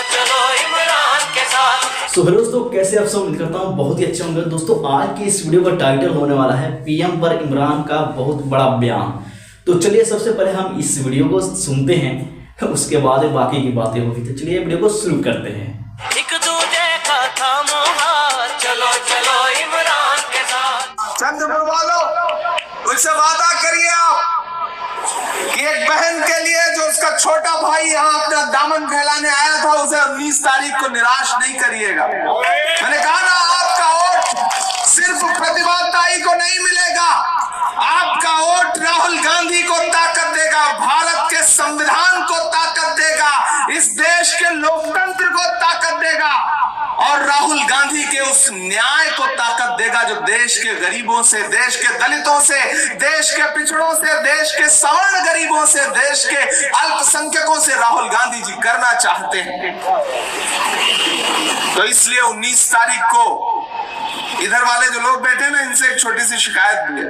चलो इमरान के साथ। सो हेलो दोस्तों, कैसे आप सब? उम्मीद करता हूँ बहुत ही अच्छे होंगे। दोस्तों आज की इस वीडियो का टाइटल होने वाला है पीएम पर इमरान का बहुत बड़ा बयान। तो चलिए सबसे पहले हम इस वीडियो को सुनते हैं, उसके बाद बाकी की बातें होगी। तो चलिए वीडियो को शुरू करते हैं। एक दूजे का थामो हाथ, चलो चलो इमरान के साथ। चंद्रपुर वालों, उससे वादा करिए आप कि एक बहन के लिए जो उसका छोटा भाई यहाँ अपना दामन फैलाने आया था, उसे 19 तारीख को निराश नहीं करिएगा। मैंने कहा ना, आपका वोट सिर्फ प्रतिभा ताई को नहीं मिलेगा, आपका वोट राहुल गांधी को ताकत देगा, भारत के संविधान को ताकत देगा, इस देश के लोकतंत्र को ताकत देगा और राहुल गांधी के उस न्याय को ताकत देगा जो देश के गरीबों से, देश के दलितों से, देश के पिछड़ों से, देश के सवर्ण गरीबों से, देश के अल्पसंख्यकों से राहुल गांधी जी करना चाहते हैं। तो इसलिए 19 तारीख को इधर वाले जो लोग बैठे ना, इनसे एक छोटी सी शिकायत भी है।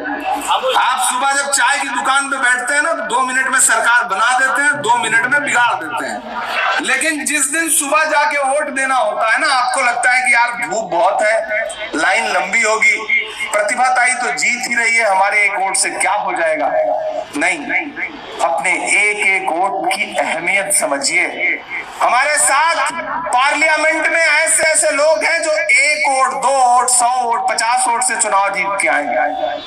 आप सुबह जब चाय की दुकान पे बैठते हैं ना, तो 2 मिनट में सरकार बना देते हैं, 2 मिनट में बिगाड़ देते हैं। लेकिन जिस दिन सुबह जाके वोट देना होता है ना, आपको लगता है कि यार धूप बहुत है, लाइन लंबी होगी, प्रतिभा ताई तो जीत ही रही है, हमारे एक वोट से क्या हो जाएगा। नहीं, अपने एक एक वोट की अहमियत समझिए। हमारे साथ पार्लियामेंट में ऐसे ऐसे लोग हैं जो 1 वोट, 2 वोट, 100 वोट, 50 वोट से चुनाव जीत के आएंगे।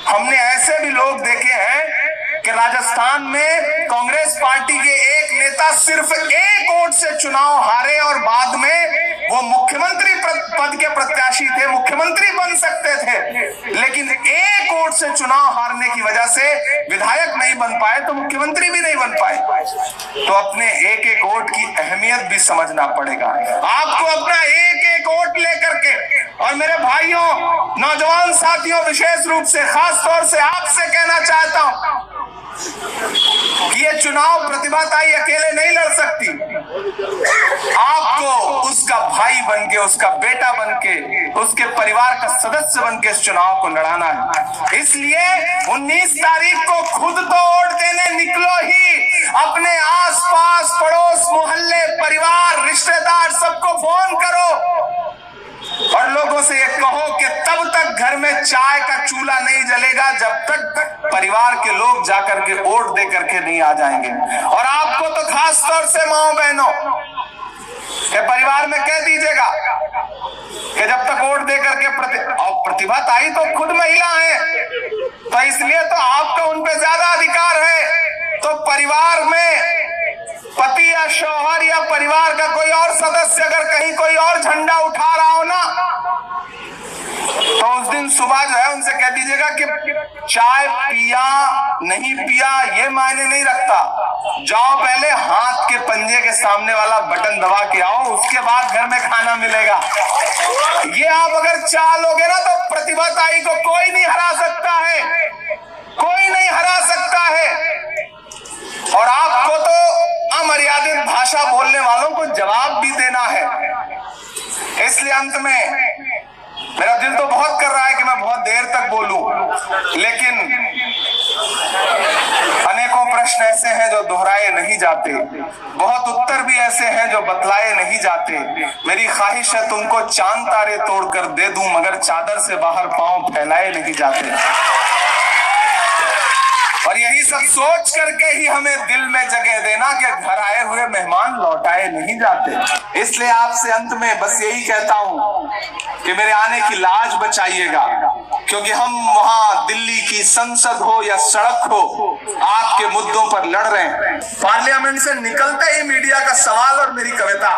हमने ऐसे भी लोग देखे हैं कि राजस्थान में कांग्रेस पार्टी के एक नेता सिर्फ 1 वोट से चुनाव हारे और बाद में वो मुख्यमंत्री पद के प्रत्याशी थे, मुख्यमंत्री बन सकते थे, लेकिन 1 वोट से चुनाव हारने की वजह से विधायक नहीं बन पाए, तो मुख्यमंत्री भी नहीं बन पाए। तो अपने एक एक वोट की अहमियत भी समझना पड़ेगा। आपको अपना एक एक वोट लेकर के, और मेरे भाइयों, नौजवान साथियों, विशेष रूप से खास तौर से आपसे कहना चाहता हूं कि ये चुनाव प्रतिभा ताई अकेले नहीं लड़ सकती। आपको उसका भाई बनके, उसका बेटा बनके, उसके परिवार का सदस्य बनके इस चुनाव को लड़ाना है। इसलिए 19 तारीख को खुद तो वोट देने निकलो ही, अपने आसपास, पड़ोस, मोहल्ले, परिवार, रिश्तेदार सबको फोन करो और लोगों से ये कहो कि तब तक घर में चाय का चूल्हा नहीं जलेगा जब तक परिवार के लोग जाकर के वोट दे करके नहीं आ जाएंगे। और आपको तो खास तौर से माओ बहनों के परिवार में कह दीजिएगा कि जब तक वोट दे करके प्रतिभा ताई तो खुद महिला है, तो इसलिए तो आपका उन पे ज्यादा अधिकार है। तो परिवार में पति या शौहर या परिवार का कोई और सदस्य अगर कहीं कोई और झंडा उठा रहा हो ना, तो उस दिन सुबह जो है उनसे कह दीजिएगा कि चाय पिया नहीं पिया ये मायने नहीं रखता, जाओ पहले हाथ के पंजे के सामने वाला बटन दबा के आओ, उसके बाद घर में खाना मिलेगा। ये आप अगर चालोगे ना, तो प्रतिभा ताई को कोई नहीं हरा सकता है, कोई नहीं हरा सकता है। और आपको तो अमर्यादित भाषा बोलने वालों को जवाब भी देना है। इसलिए अंत में मेरा दिल तो बहुत कर रहा है कि मैं बहुत देर तक बोलूं, लेकिन अनेकों प्रश्न ऐसे हैं जो दोहराए नहीं जाते, बहुत उत्तर भी ऐसे हैं जो बतलाए नहीं जाते। मेरी ख्वाहिश है तुमको चांद तारे तोड़कर दे दूं, मगर चादर से बाहर पांव फैलाए नहीं जाते। और यही सब सोच करके ही हमें दिल में जगह देना कि घर आए हुए मेहमान लौटाए नहीं जाते। इसलिए आपसे अंत में बस यही कहता हूं कि मेरे आने की लाज बचाइएगा, क्योंकि हम वहां दिल्ली की संसद हो या सड़क हो, आपके मुद्दों पर लड़ रहे हैं। पार्लियामेंट से निकलते ही मीडिया का सवाल और मेरी कविता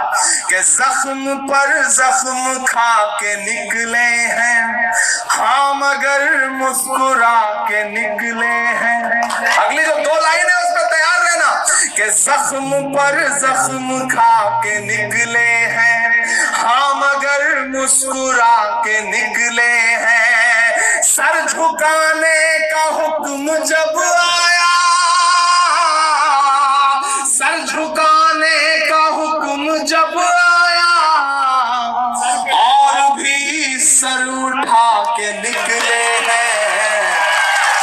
कि जख्म पर जख्म खा के निकले हैं, हाँ मगर मुस्कुरा के निकले हैं। अगली जो 2 लाइन है उस पर तैयार रहना कि जख्म पर जख्म खा के निकले हैं, हाँ मगर मुस्कुरा के निकले हैं। सर झुकाने का हुक्म जब आया, सर झुकाने का हुक्म जब आया, और भी सर उठा के निकले हैं,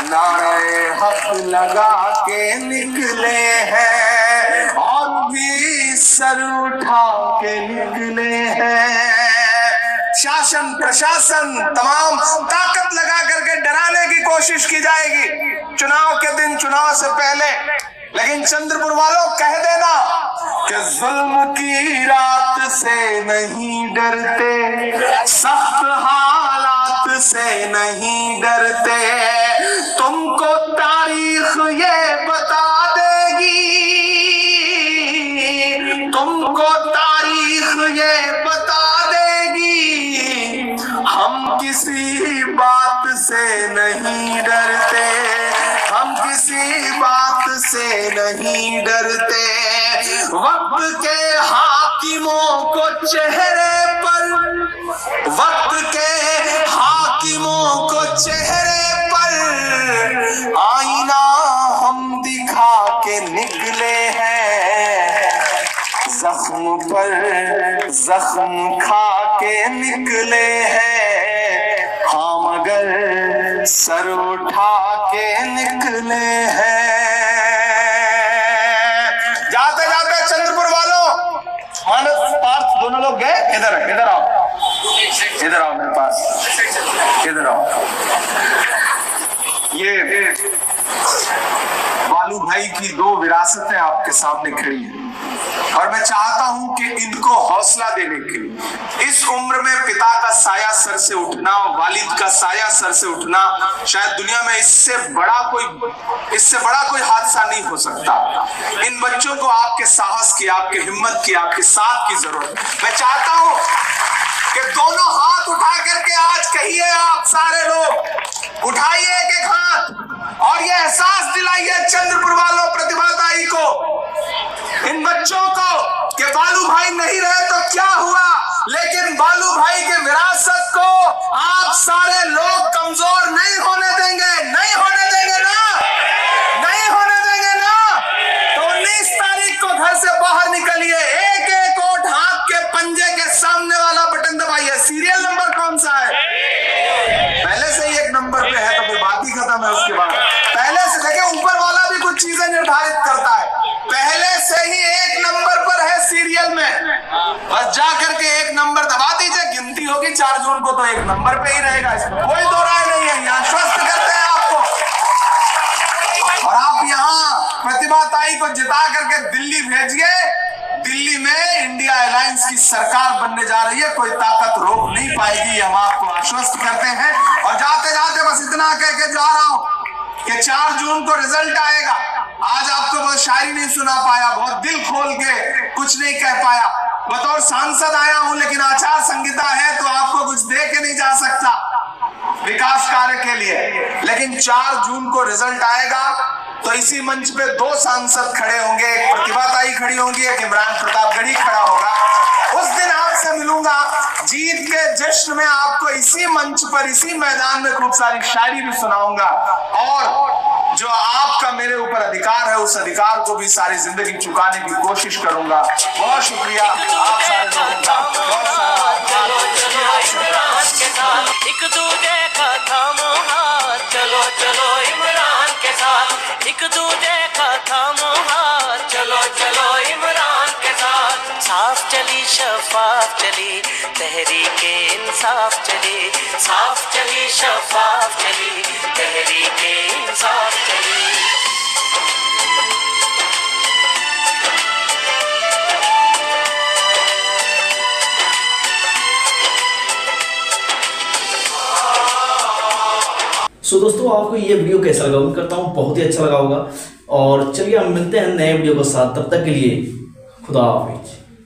नारे हक लगा के निकले हैं, और भी सर उठा के निकले हैं। शासन प्रशासन तमाम ताकत लगा करके डराने की कोशिश की जाएगी चुनाव के दिन, चुनाव से पहले। लेकिन चंद्रपुर वालों, कह देना कि जुल्म की रात से नहीं डरते, सख्त हालात से नहीं डरते। तुमको तारीख ये बता देगी, तुमको तारीख ये बता देगी, हम किसी बात से नहीं डरते, हम किसी बात से नहीं डरते। वक्त के हाकिमों को चेहरे पर, वक्त के हाकिमों को चेहरे पर आईना हम दिखा के निकले हैं। जख्म पर जख्म खा के निकले हैं हाँ, मगर सर उठा के निकले हैं। जाते जाते चंद्रपुर वालों, मानस पार्थ दोनों लोग गए, इधर इधर आओ, इधर आओ मेरे पास, इधर आओ। ये बालू भाई की दो विरासतें आपके सामने खड़ी हैं और मैं चाहता हूं कि इनको हौसला देने के लिए, इस उम्र में पिता का साया सर से उठना, वालिद का साया सर से उठना, शायद दुनिया में इससे बड़ा कोई हादसा नहीं हो सकता। इन बच्चों को आपके साहस की, आपके हिम्मत की, आपके साथ की जरूरत है। मैं चाहता हूं कि दोनों हाथ उठा करके आज कहिए, आप सारे लोग उठाइए एक एक हाथ और ये एहसास दिलाइए चंद्रपुर वालों, प्रतिभाताई को, इन बच्चों को कि बालू भाई नहीं रहे तो क्या हुआ, लेकिन बालू भाई के विरासत को आप सारे लोग कमजोर नहीं होने देंगे, नहीं होने देंगे ना, नहीं होने देंगे ना। तो 19 तारीख को घर से बाहर निकलिए, एक एक वोट हाथ के पंजे के सामने वाला बटन दबाइए। सीरियल नंबर कौन सा है? पहले से ही एक नंबर पे है तो फिर बात ही खत्म है। उसके बाद पहले से देखिए, ऊपर वाला भी कुछ चीजें निर्धारित करता है, पहले से ही एक नंबर पर है सीरियल में, बस जा करके एक नंबर दबा दीजिए, गिनती होगी 4 जून को तो एक नंबर पे ही रहेगा, इसमें कोई दो राय नहीं है। यहाँ आश्वस्त करते हैं आपको, और आप यहाँ प्रतिभाताई को जिता करके दिल्ली भेजिए। दिल्ली में इंडिया अलायंस की सरकार बनने जा रही है, कोई ताकत रोक नहीं पाएगी, हम आपको आश्वस्त करते हैं। और जाते जाते बस इतना कह के जा रहा हूं कि 4 जून को रिजल्ट आएगा। आज आपको बहुत शायरी नहीं सुना पाया, बहुत दिल खोल के कुछ नहीं कह पाया, बतौर सांसद आया हूं, लेकिन आचार संहिता है तो आपको कुछ दे के नहीं जा सकता विकास कार्य के लिए। लेकिन 4 जून को रिजल्ट आएगा तो इसी मंच पे 2 सांसद खड़े होंगे, एक प्रतिभाताई खड़ी होंगी, एक इमरान प्रतापगढ़ी खड़ा होगा। उस दिन आपसे मिलूंगा, जीत के जश्न में आपको इसी मंच पर, इसी मैदान में खूब सारी शायरी भी सुनाऊंगा, और जो आपका मेरे ऊपर अधिकार है उस अधिकार को भी सारी जिंदगी चुकाने की कोशिश करूंगा। बहुत शुक्रिया आप सारे लोगों का, बहुत एक दूजे का थामो हाथ, चलो चलो इमरान के साथ, एक दूजे का थामो हाथ, चलो चलो इमरान के साथ। साफ चली शफाफ चली तहरीके इंसाफ चली, साफ चली शफाफ चली तहरीके इंसाफ चली। सो दोस्तों, आपको ये वीडियो कैसा लगा? उम्मीद करता हूँ बहुत ही अच्छा लगा होगा। और चलिए हम मिलते हैं नए वीडियो के साथ, तब तक के लिए खुदा हाफिज।